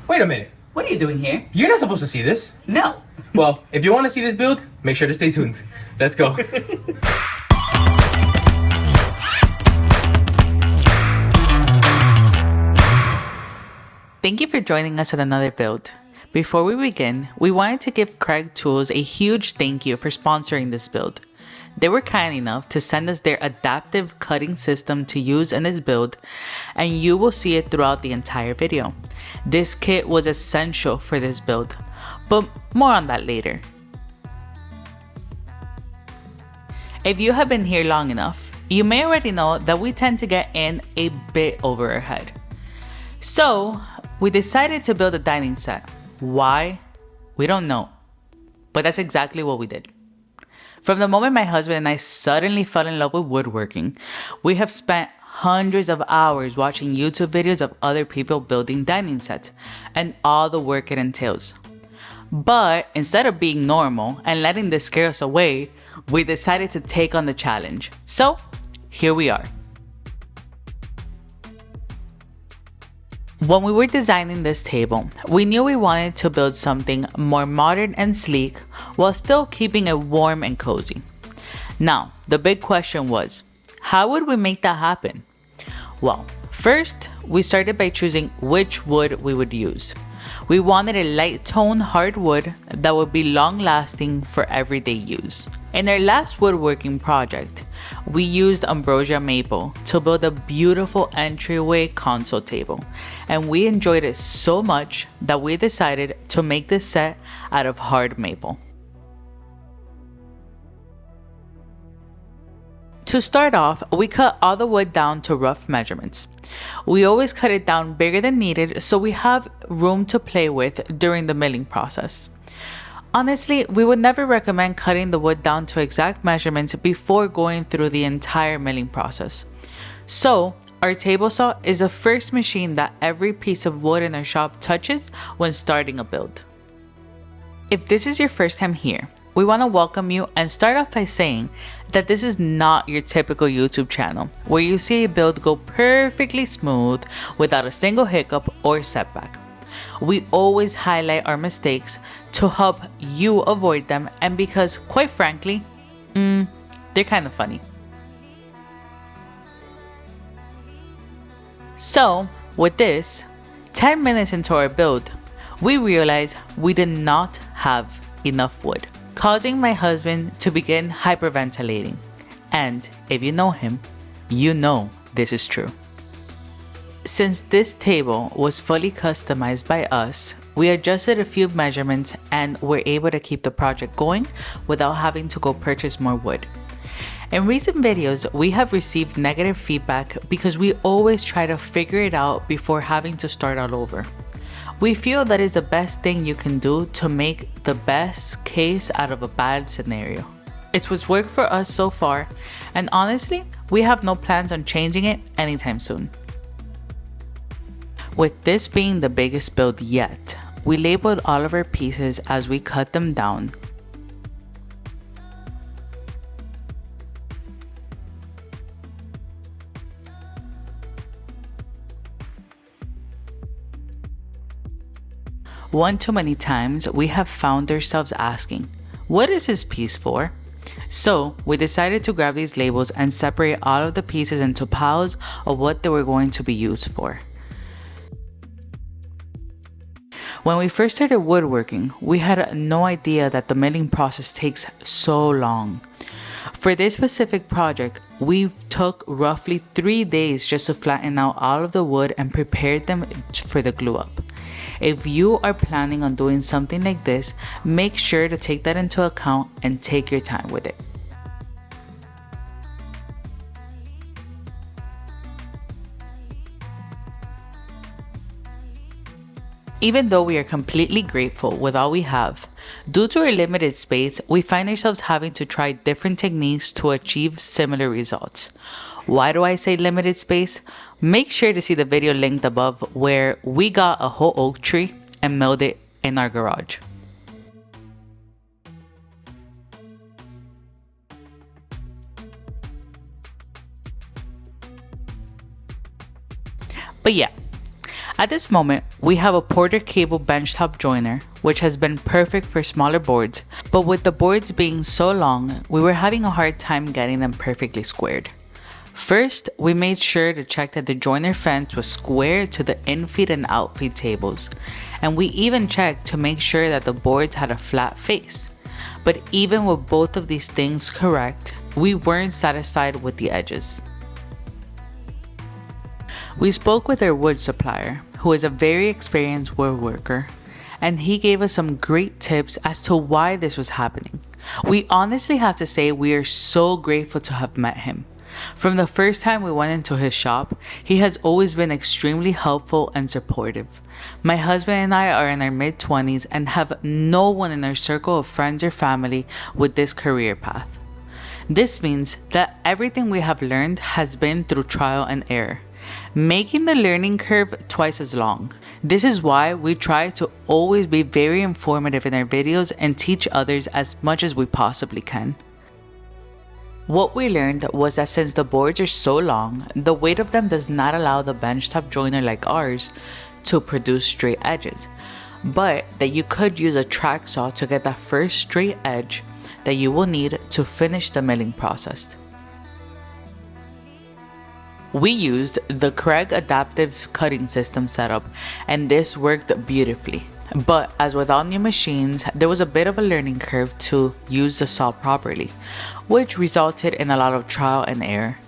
Wait a minute. What are you doing here? You're not supposed to see this. No. Well, if you want to see this build, make sure to stay tuned. Let's go. Thank you for joining us at another build. Before we begin, we wanted to give Craig Tools a huge thank you for sponsoring this build. They were kind enough to send us their adaptive cutting system to use in this build, and you will see it throughout the entire video. This kit was essential for this build, but more on that later. If you have been here long enough, you may already know that we tend to get in a bit over our head. So, we decided to build a dining set. Why? We don't know. But that's exactly what we did. From the moment my husband and I suddenly fell in love with woodworking, we have spent hundreds of hours watching YouTube videos of other people building dining sets and all the work it entails. But instead of being normal and letting this scare us away, we decided to take on the challenge. So, here we are. When we were designing this table, we knew we wanted to build something more modern and sleek while still keeping it warm and cozy. Now, the big question was, how would we make that happen? Well, first, we started by choosing which wood we would use. We wanted a light tone hardwood that would be long lasting for everyday use. In our last woodworking project, we used ambrosia maple to build a beautiful entryway console table, and we enjoyed it so much that we decided to make this set out of hard maple. To start off, we cut all the wood down to rough measurements. We always cut it down bigger than needed so we have room to play with during the milling process. Honestly, we would never recommend cutting the wood down to exact measurements before going through the entire milling process. So, our table saw is the first machine that every piece of wood in our shop touches when starting a build. If this is your first time here, we want to welcome you and start off by saying that this is not your typical YouTube channel where you see a build go perfectly smooth without a single hiccup or setback. We always highlight our mistakes to help you avoid them, and because, quite frankly, they're kind of funny. So, with this, 10 minutes into our build, we realized we did not have enough wood, causing my husband to begin hyperventilating. And if you know him, you know this is true. Since this table was fully customized by us, we adjusted a few measurements and were able to keep the project going without having to go purchase more wood. In recent videos, we have received negative feedback because we always try to figure it out before having to start all over. We feel that is the best thing you can do to make the best case out of a bad scenario. It's what's worked for us so far, and honestly, we have no plans on changing it anytime soon. With this being the biggest build yet, we labeled all of our pieces as we cut them down. One too many times, we have found ourselves asking, what is this piece for? So we decided to grab these labels and separate all of the pieces into piles of what they were going to be used for. When we first started woodworking, we had no idea that the milling process takes so long. For this specific project, we took roughly 3 days just to flatten out all of the wood and prepare them for the glue up. If you are planning on doing something like this, make sure to take that into account and take your time with it. Even though we are completely grateful with all we have, due to our limited space, we find ourselves having to try different techniques to achieve similar results. Why do I say limited space? Make sure to see the video linked above where we got a whole oak tree and milled it in our garage. But yeah, At this moment, we have a Porter cable benchtop joiner, which has been perfect for smaller boards, but with the boards being so long, we were having a hard time getting them perfectly squared. First, we made sure to check that the joiner fence was square to the infeed and outfeed tables, and we even checked to make sure that the boards had a flat face. But even with both of these things correct, we weren't satisfied with the edges. We spoke with our wood supplier, who is a very experienced woodworker, and he gave us some great tips as to why this was happening. We honestly have to say we are so grateful to have met him. From the first time we went into his shop, he has always been extremely helpful and supportive. My husband and I are in our mid-20s and have no one in our circle of friends or family with this career path. This means that everything we have learned has been through trial and error, making the learning curve twice as long. This is why we try to always be very informative in our videos and teach others as much as we possibly can. What we learned was that since the boards are so long, the weight of them does not allow the benchtop joiner like ours to produce straight edges, but that you could use a track saw to get that first straight edge that you will need to finish the milling process. We used the Craig adaptive cutting system setup, and this worked beautifully. But as with all new machines, there was a bit of a learning curve to use the saw properly, which resulted in a lot of trial and error.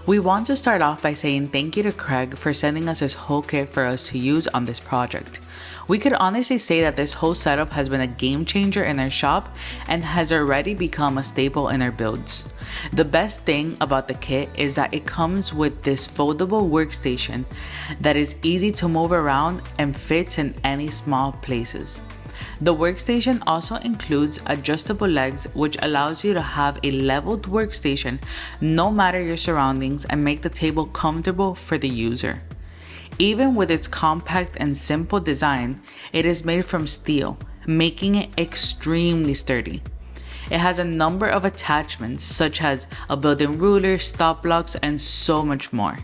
We want to start off by saying thank you to Craig for sending us this whole kit for us to use on this project. We could honestly say that this whole setup has been a game changer in our shop and has already become a staple in our builds. The best thing about the kit is that it comes with this foldable workstation that is easy to move around and fits in any small places. The workstation also includes adjustable legs, which allows you to have a leveled workstation no matter your surroundings and make the table comfortable for the user. Even with its compact and simple design, it is made from steel, making it extremely sturdy. It has a number of attachments such as a built-in ruler, stop blocks, and so much more.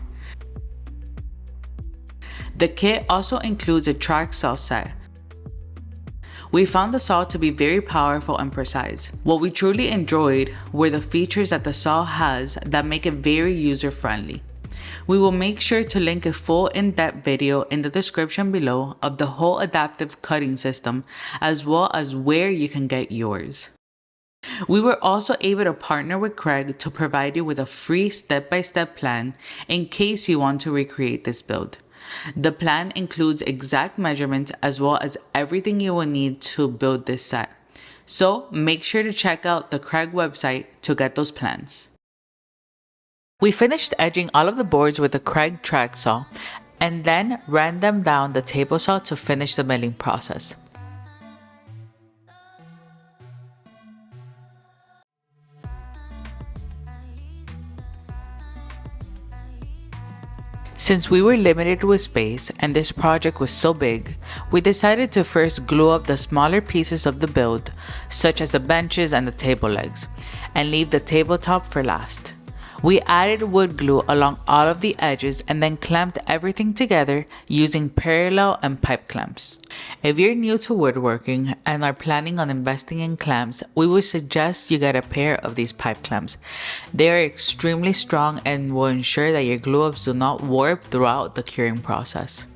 The kit also includes a track saw set. We found the saw to be very powerful and precise. What we truly enjoyed were the features that the saw has that make it very user-friendly. We will make sure to link a full in-depth video in the description below of the whole adaptive cutting system, as well as where you can get yours. We were also able to partner with Craig to provide you with a free step-by-step plan in case you want to recreate this build. The plan includes exact measurements as well as everything you will need to build this set. So make sure to check out the Craig website to get those plans. We finished edging all of the boards with the Craig track saw and then ran them down the table saw to finish the milling process. Since we were limited with space and this project was so big, we decided to first glue up the smaller pieces of the build, such as the benches and the table legs, and leave the tabletop for last. We added wood glue along all of the edges and then clamped everything together using parallel and pipe clamps. If you're new to woodworking and are planning on investing in clamps, we would suggest you get a pair of these pipe clamps. They are extremely strong and will ensure that your glue-ups do not warp throughout the curing process.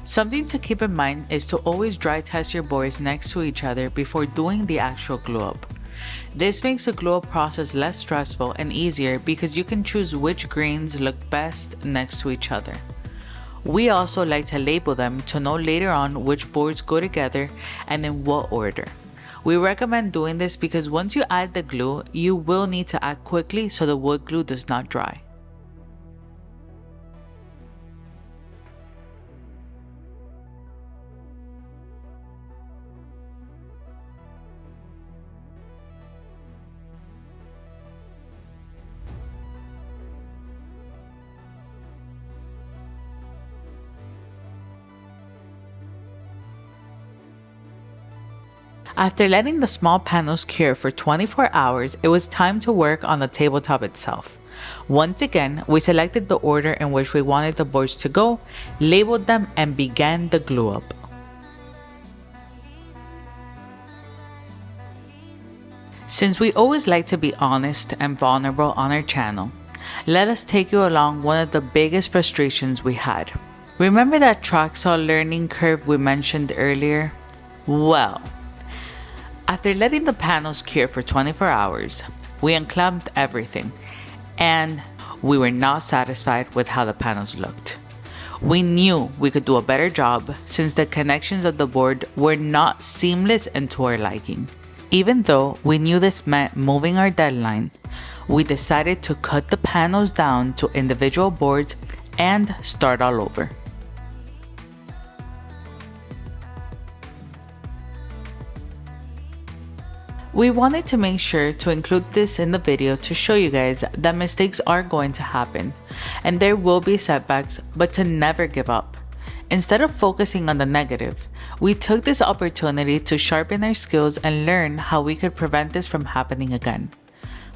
Something to keep in mind is to always dry test your boards next to each other before doing the actual glue up. This makes the glue up process less stressful and easier because you can choose which grains look best next to each other. We also like to label them to know later on which boards go together and in what order. We recommend doing this because once you add the glue, you will need to act quickly so the wood glue does not dry. After letting the small panels cure for 24 hours, it was time to work on the tabletop itself. Once again, we selected the order in which we wanted the boards to go, labeled them, and began the glue up. Since we always like to be honest and vulnerable on our channel, let us take you along one of the biggest frustrations we had. Remember that track saw learning curve we mentioned earlier? Well, after letting the panels cure for 24 hours, we unclamped everything, and we were not satisfied with how the panels looked. We knew we could do a better job since the connections of the board were not seamless and to our liking. Even though we knew this meant moving our deadline, we decided to cut the panels down to individual boards and start all over. We wanted to make sure to include this in the video to show you guys that mistakes are going to happen and there will be setbacks, but to never give up. Instead of focusing on the negative, we took this opportunity to sharpen our skills and learn how we could prevent this from happening again.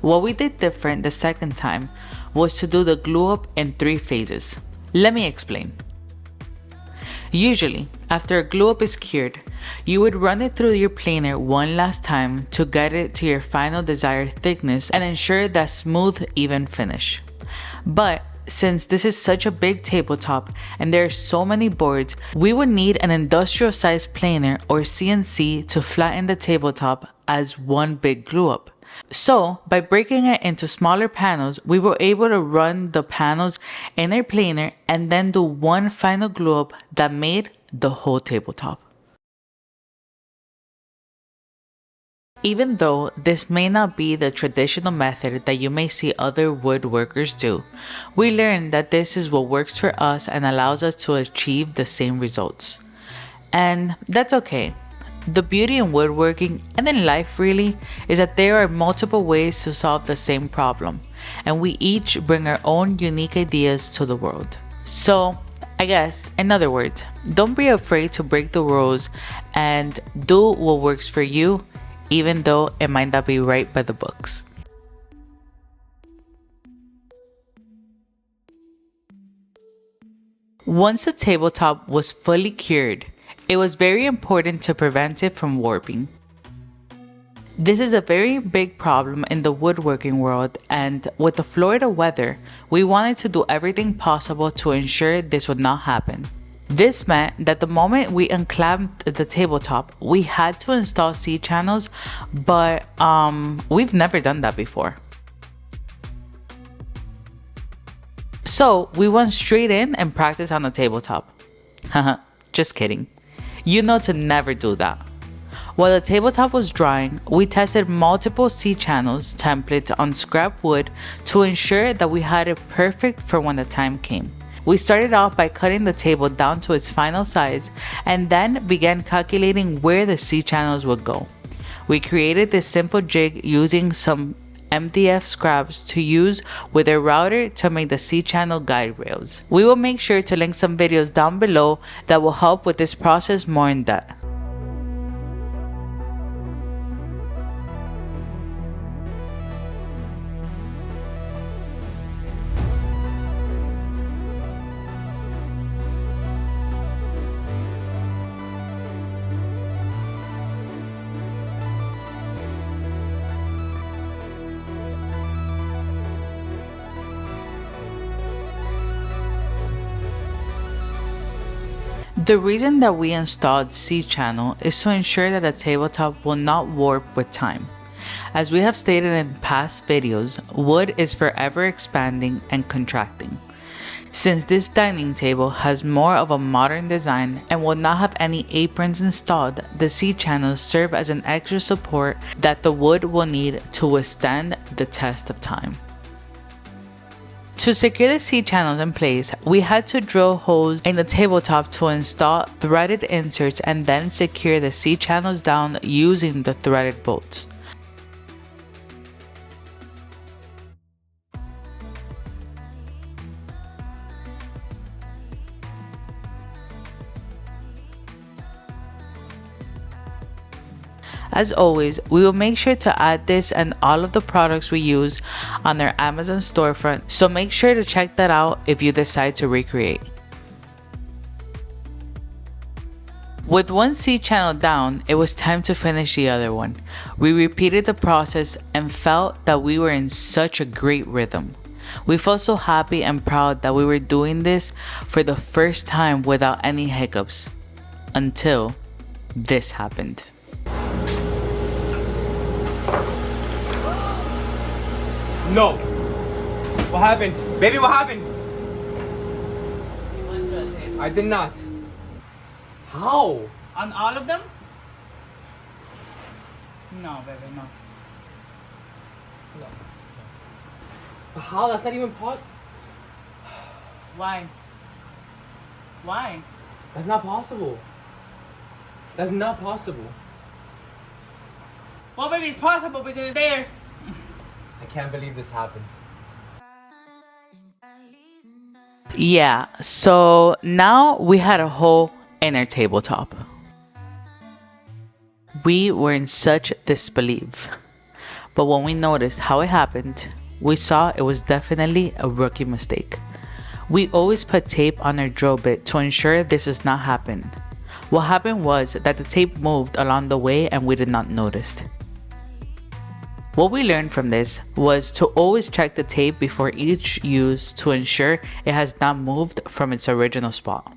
What we did different the second time was to do the glue up in 3 phases. Let me explain. Usually, after a glue up is cured, you would run it through your planer one last time to get it to your final desired thickness and ensure that smooth, even finish. But since this is such a big tabletop and there are so many boards, we would need an industrial sized planer or CNC to flatten the tabletop as one big glue up. So by breaking it into smaller panels, we were able to run the panels in our planer and then do one final glue up that made the whole tabletop. Even though this may not be the traditional method that you may see other woodworkers do, we learned that this is what works for us and allows us to achieve the same results. And that's okay. The beauty in woodworking and in life really is that there are multiple ways to solve the same problem, and we each bring our own unique ideas to the world. So I guess, in other words, don't be afraid to break the rules and do what works for you, even though it might not be right by the books. Once the tabletop was fully cured, it was very important to prevent it from warping. This is a very big problem in the woodworking world, and with the Florida weather, we wanted to do everything possible to ensure this would not happen. This meant that the moment we unclamped the tabletop, we had to install C-channels, but we've never done that before. So we went straight in and practiced on the tabletop. Haha, just kidding. You know to never do that. While the tabletop was drying, we tested multiple C-channels templates on scrap wood to ensure that we had it perfect for when the time came. We started off by cutting the table down to its final size and then began calculating where the C-channels would go. We created this simple jig using some MDF scraps to use with a router to make the C-channel guide rails. We will make sure to link some videos down below that will help with this process more in depth. The reason that we installed C-channel is to ensure that the tabletop will not warp with time. As we have stated in past videos, wood is forever expanding and contracting. Since this dining table has more of a modern design and will not have any aprons installed, the C-channels serve as an extra support that the wood will need to withstand the test of time. To secure the C-channels in place, we had to drill holes in the tabletop to install threaded inserts and then secure the C-channels down using the threaded bolts. As always, we will make sure to add this and all of the products we use on our Amazon storefront, so make sure to check that out if you decide to recreate. With one C channel down, it was time to finish the other one. We repeated the process and felt that we were in such a great rhythm. We felt so happy and proud that we were doing this for the first time without any hiccups. Until this happened. No. What happened? Baby, what happened? I did not. How? On all of them? No, baby, no. No. How? That's not even pot. Why? Why? That's not possible. That's not possible. Well, baby, it's possible because it's there. I can't believe this happened. Yeah, so now we had a hole in our tabletop. We were in such disbelief. But when we noticed how it happened, we saw it was definitely a rookie mistake. We always put tape on our drill bit to ensure this does not happen. What happened was that the tape moved along the way and we did not notice. What we learned from this was to always check the tape before each use to ensure it has not moved from its original spot.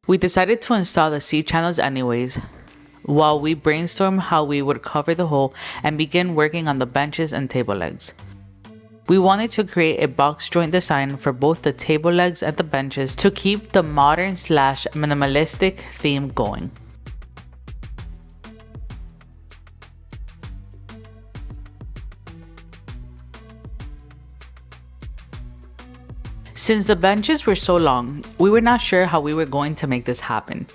We decided to install the C channels anyways, while we brainstormed how we would cover the hole and begin working on the benches and table legs. We wanted to create a box joint design for both the table legs and the benches to keep the modern / minimalistic theme going. Since the benches were so long, we were not sure how we were going to make this happen.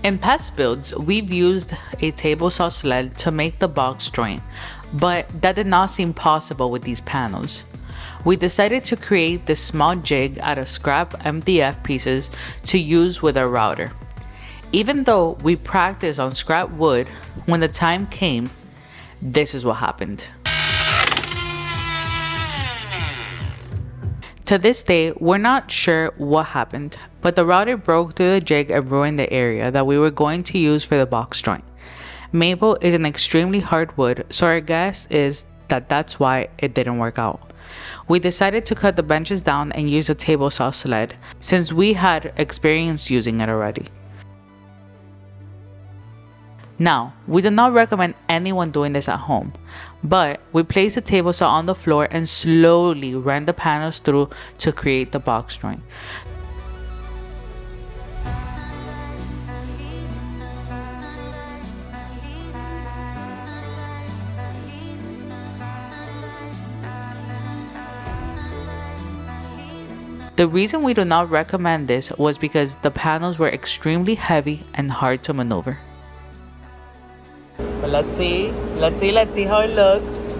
In past builds, we've used a table saw sled to make the box joint, but that did not seem possible with these panels. We decided to create this small jig out of scrap MDF pieces to use with our router. Even though we practiced on scrap wood, when the time came, this is what happened. To this day, we're not sure what happened, but the router broke through the jig and ruined the area that we were going to use for the box joint. Maple is an extremely hard wood, so our guess is that that's why it didn't work out. We decided to cut the benches down and use a table saw sled, since we had experience using it already. Now, we do not recommend anyone doing this at home, but we placed the table saw on the floor and slowly ran the panels through to create the box joint. The reason we do not recommend this was because the panels were extremely heavy and hard to maneuver. But let's see how it looks.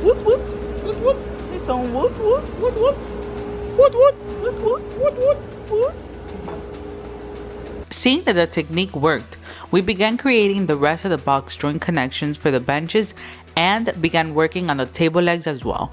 Whoop, whoop, whoop, whoop. It's on whoop, whoop, whoop, whoop. Whoop, whoop, whoop, whoop, whoop, whoop, whoop. Seeing that the technique worked, we began creating the rest of the box joint connections for the benches and began working on the table legs as well.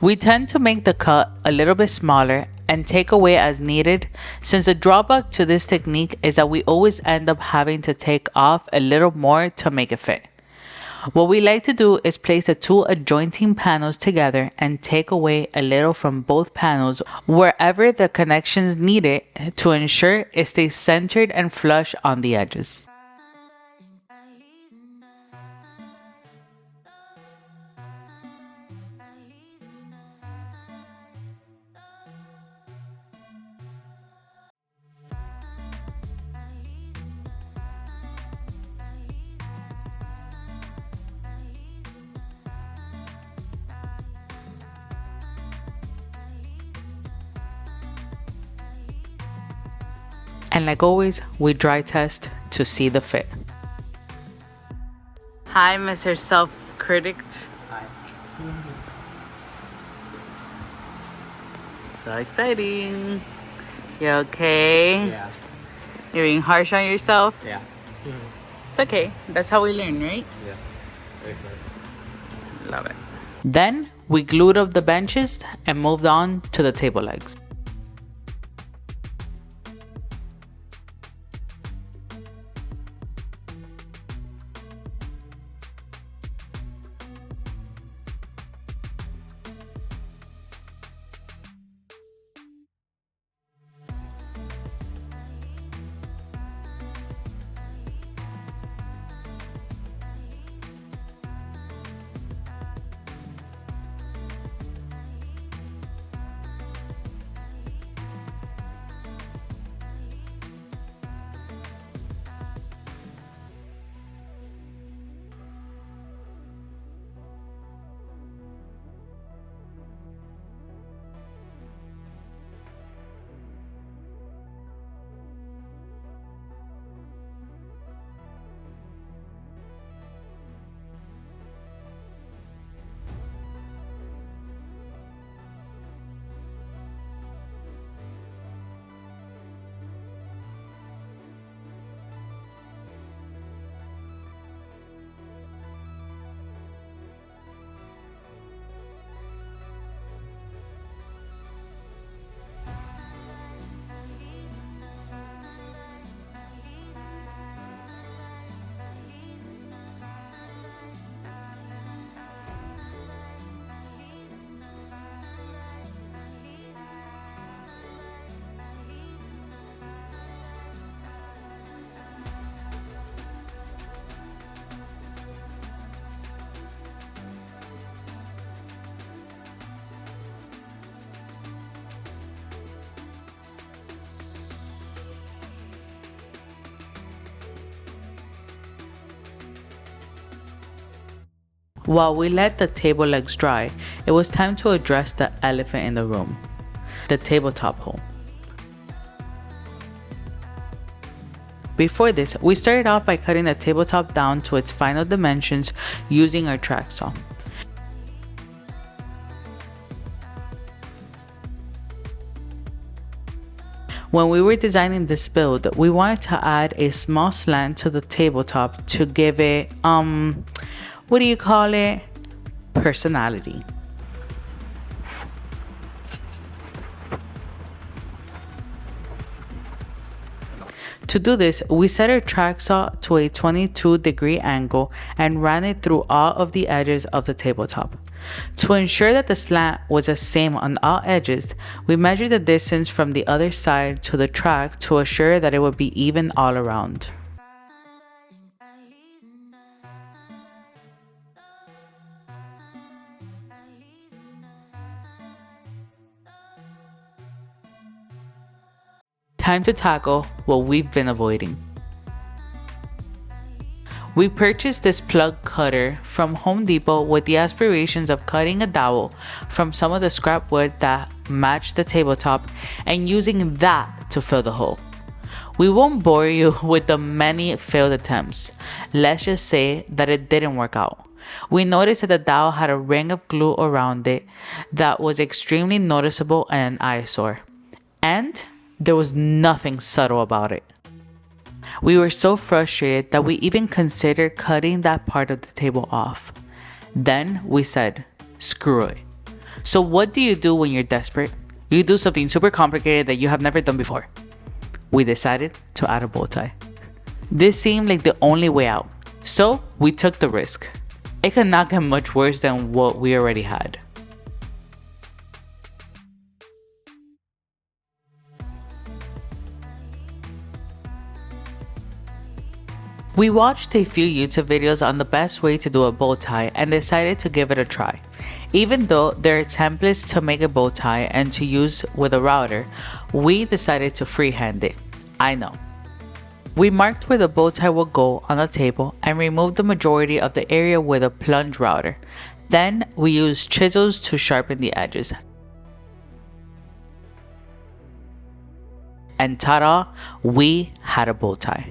We tend to make the cut a little bit smaller and take away as needed, since the drawback to this technique is that we always end up having to take off a little more to make it fit. What we like to do is place the two adjoining panels together and take away a little from both panels wherever the connections need it to ensure it stays centered and flush on the edges. And like always, we dry test to see the fit. Hi, Mr. Self-Critic. Hi. So exciting. You okay? Yeah. You're being harsh on yourself? Yeah. It's okay. That's how we learn, right? Yes. Very nice. Love it. Then we glued up the benches and moved on to the table legs. While we let the table legs dry, it was time to address the elephant in the room, the tabletop hole. Before this, we started off by cutting the tabletop down to its final dimensions using our track saw. When we were designing this build, we wanted to add a small slant to the tabletop to give it, what do you call it? Personality. To do this, we set our track saw to a 22-degree angle and ran it through all of the edges of the tabletop. To ensure that the slant was the same on all edges, we measured the distance from the other side to the track to assure that it would be even all around. Time to tackle what we've been avoiding. We purchased this plug cutter from Home Depot with the aspirations of cutting a dowel from some of the scrap wood that matched the tabletop and using that to fill the hole. We won't bore you with the many failed attempts. Let's just say that it didn't work out. We noticed that the dowel had a ring of glue around it that was extremely noticeable and an eyesore. And there was nothing subtle about it. We were so frustrated that we even considered cutting that part of the table off. Then we said, screw it. So what do you do when you're desperate? You do something super complicated that you have never done before. We decided to add a bow tie. This seemed like the only way out, so we took the risk. It could not get much worse than what we already had. We watched a few YouTube videos on the best way to do a bow tie and decided to give it a try. Even though there are templates to make a bow tie and to use with a router, we decided to freehand it. I know. We marked where the bow tie will go on the table and removed the majority of the area with a plunge router. Then we used chisels to sharpen the edges. And ta-da, we had a bow tie.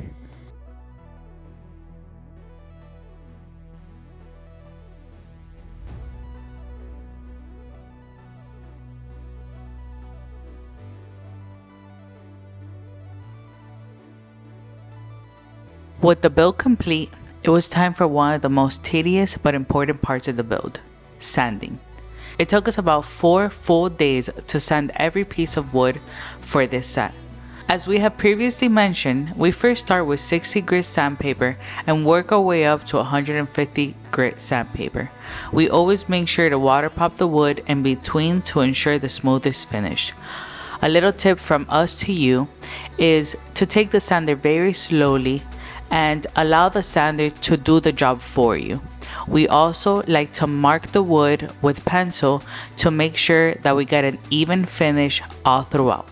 With the build complete, it was time for one of the most tedious but important parts of the build, sanding. It took us about 4 full days to sand every piece of wood for this set. As we have previously mentioned, we first start with 60 grit sandpaper and work our way up to 150 grit sandpaper. We always make sure to water pop the wood in between to ensure the smoothest finish. A little tip from us to you is to take the sander very slowly and allow the sander to do the job for you. We also like to mark the wood with pencil to make sure that we get an even finish all throughout.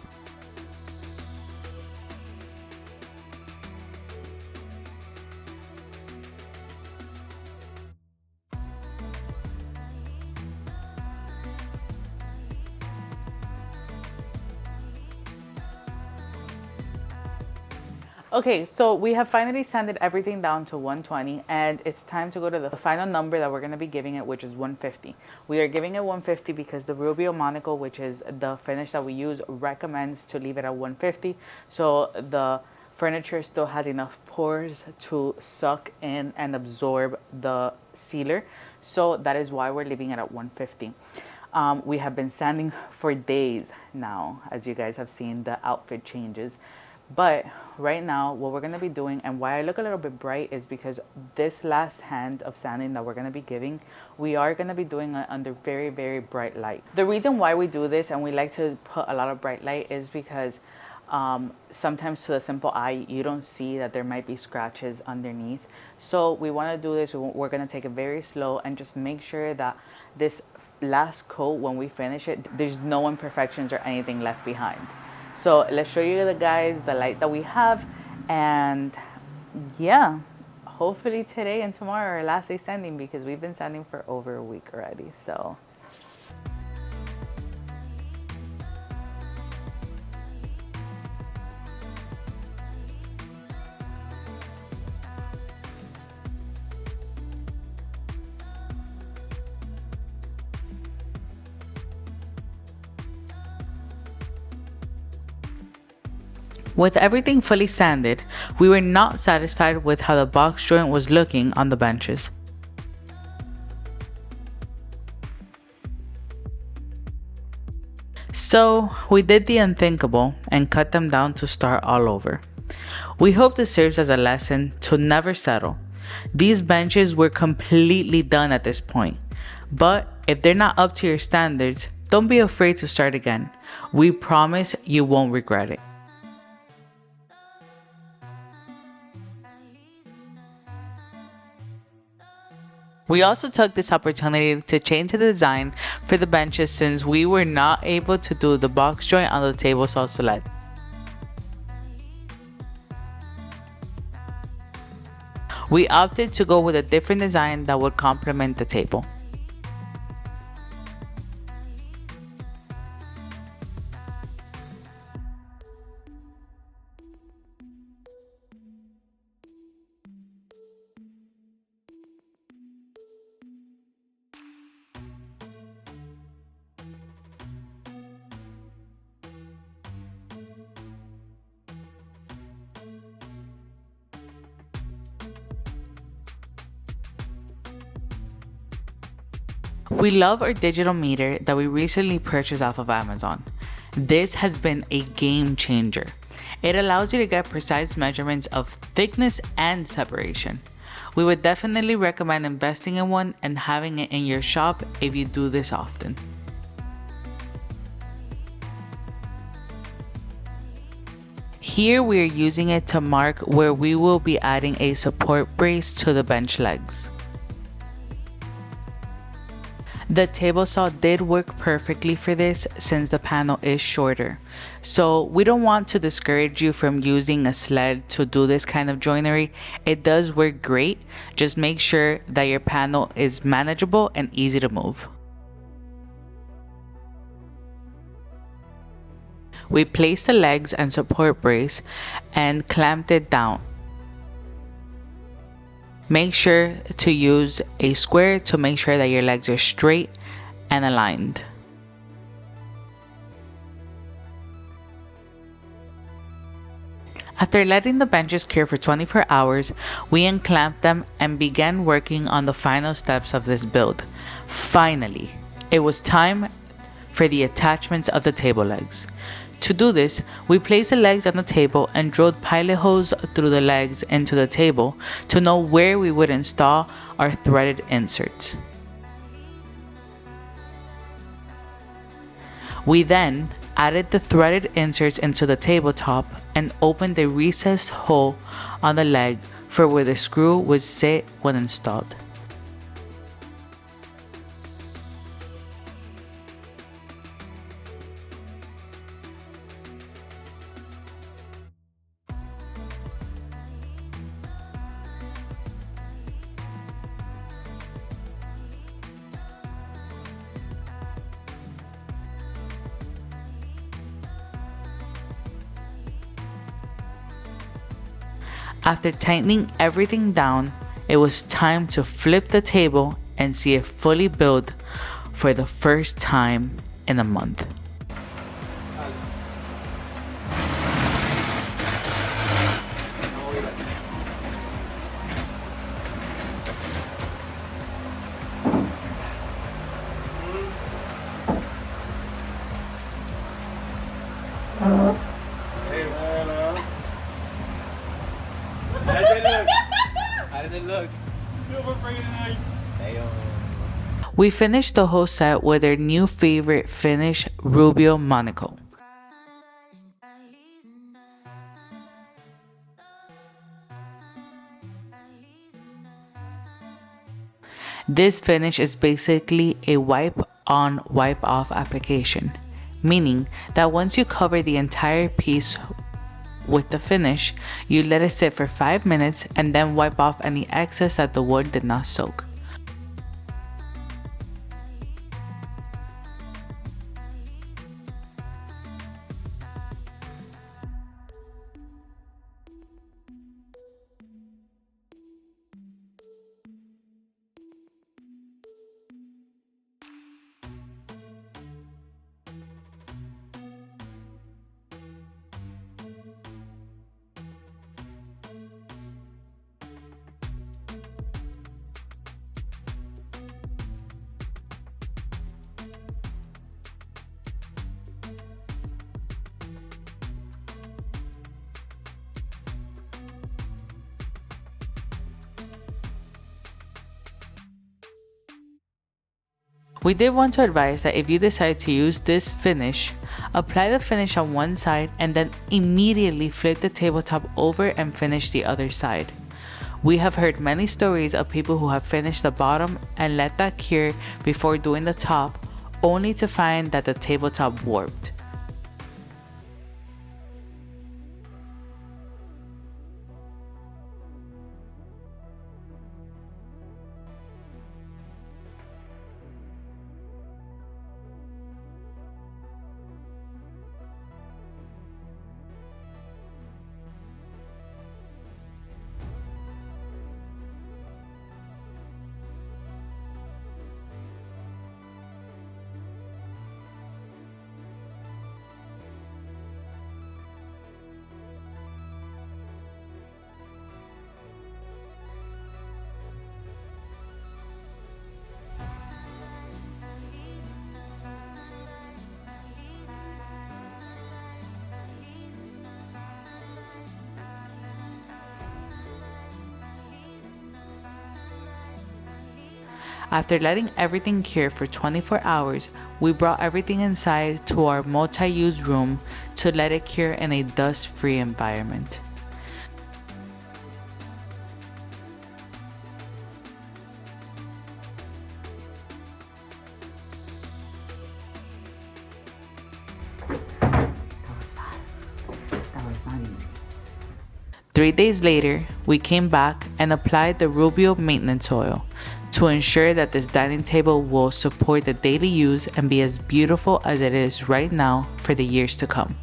Okay, so we have finally sanded everything down to 120 and it's time to go to the final number that we're going to be giving it, which is 150. We are giving it 150 because the Rubio Monocle, which is the finish that we use, recommends to leave it at 150 so the furniture still has enough pores to suck in and absorb the sealer. So that is why we're leaving it at 150. We have been sanding for days now, as you guys have seen the outfit changes. But right now, what we're going to be doing, and why I look a little bit bright, is because this last hand of sanding that we're going to be giving, we are going to be doing it under very, very bright light. The reason why we do this and we like to put a lot of bright light is because sometimes to the simple eye, you don't see that there might be scratches underneath. So we want to do this. We're going to take it very slow and just make sure that this last coat, when we finish it, there's no imperfections or anything left behind. So let's show you guys the light that we have, and yeah, hopefully today and tomorrow are our last day sanding because we've been sanding for over a week already. So with everything fully sanded, we were not satisfied with how the box joint was looking on the benches. So we did the unthinkable and cut them down to start all over. We hope this serves as a lesson to never settle. These benches were completely done at this point, but if they're not up to your standards, don't be afraid to start again. We promise you won't regret it. We also took this opportunity to change the design for the benches since we were not able to do the box joint on the table saw select. We opted to go with a different design that would complement the table. We love our digital meter that we recently purchased off of Amazon. This has been a game changer. It allows you to get precise measurements of thickness and separation. We would definitely recommend investing in one and having it in your shop if you do this often. Here we are using it to mark where we will be adding a support brace to the bench legs. The table saw did work perfectly for this since the panel is shorter. So we don't want to discourage you from using a sled to do this kind of joinery. It does work great, just make sure that your panel is manageable and easy to move. We placed the legs and support brace and clamped it down. Make sure to use a square to make sure that your legs are straight and aligned. After letting the benches cure for 24 hours, we unclamped them and began working on the final steps of this build. Finally, it was time for the attachments of the table legs. To do this, we placed the legs on the table and drilled pilot holes through the legs into the table to know where we would install our threaded inserts. We then added the threaded inserts into the tabletop and opened a recessed hole on the leg for where the screw would sit when installed. After tightening everything down, it was time to flip the table and see it fully built for the first time in a month. How does it look? We finished the whole set with our new favorite finish, Rubio Monaco. This finish is basically a wipe on, wipe off application, meaning that once you cover the entire piece with the finish, you let it sit for 5 minutes and then wipe off any excess that the wood did not soak. We did want to advise that if you decide to use this finish, apply the finish on one side and then immediately flip the tabletop over and finish the other side. We have heard many stories of people who have finished the bottom and let that cure before doing the top, only to find that the tabletop warped. After letting everything cure for 24 hours, we brought everything inside to our multi-use room to let it cure in a dust-free environment. That was not easy. 3 days later, we came back and applied the Rubio maintenance oil to ensure that this dining table will support the daily use and be as beautiful as it is right now for the years to come.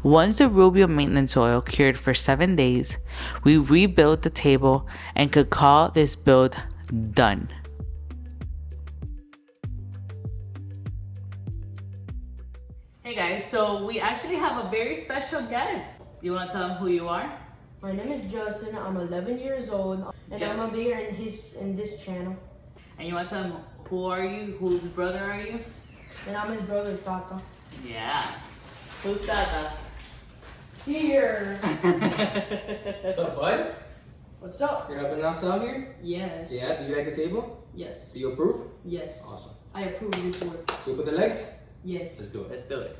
Once the Rubio maintenance oil cured for 7 days, we rebuilt the table and could call this build done. Hey guys, so we actually have a very special guest. You want to tell them who you are? My name is Justin. I'm 11 years old, and I'm a beer in this channel. And you want to tell them who are you? Whose brother are you? And I'm his brother, Tata. Yeah. Who's Tata? Here. What's up, bud? What's up? You're helping us out here? Yes. Yeah, do you like the table? Yes. Do you approve? Yes. Awesome. I approve this work. You put the legs? Yes. Let's do it. Let's do it.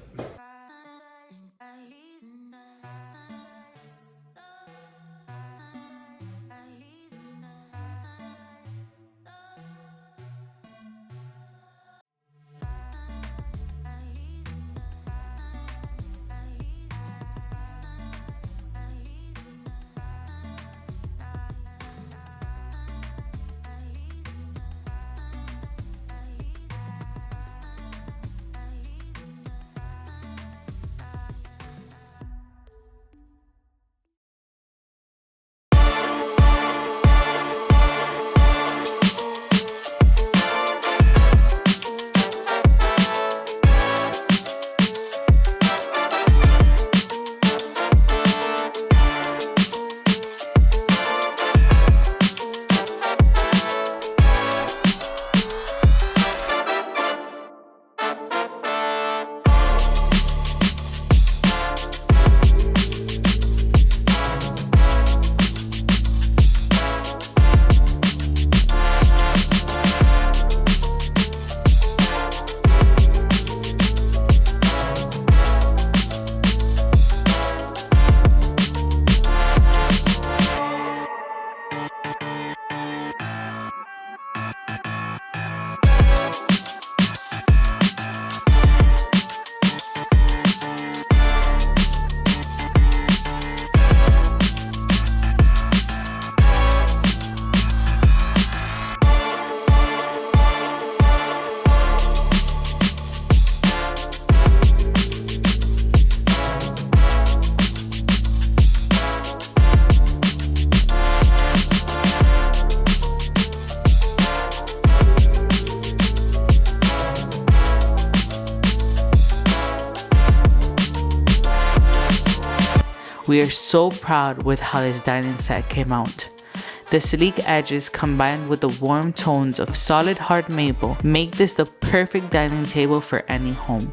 We are so proud with how this dining set came out. The sleek edges combined with the warm tones of solid hard maple make this the perfect dining table for any home.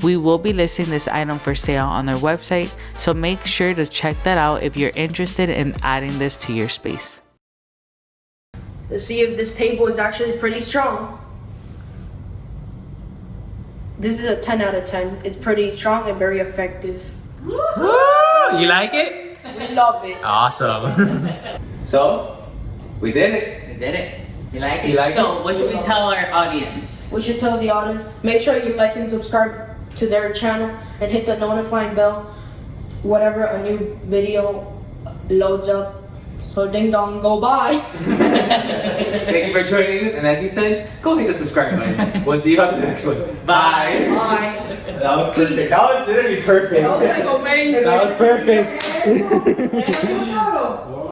We will be listing this item for sale on our website, so make sure to check that out if you're interested in adding this to your space. To see if this table is actually pretty strong. This is a 10 out of 10. It's pretty strong and very effective. You like it? We love it. Awesome. So, we did it. We did it. You like it? You like so, it? what should we tell our audience? We should tell the audience, make sure you like and subscribe to their channel and hit the notifying bell whatever a new video loads up. So ding dong, go bye. Thank you for joining us, and as you said, go hit the subscribe button. We'll see you on the next one. Bye. Bye. That was perfect. That was literally perfect. That was like amazing. That was perfect.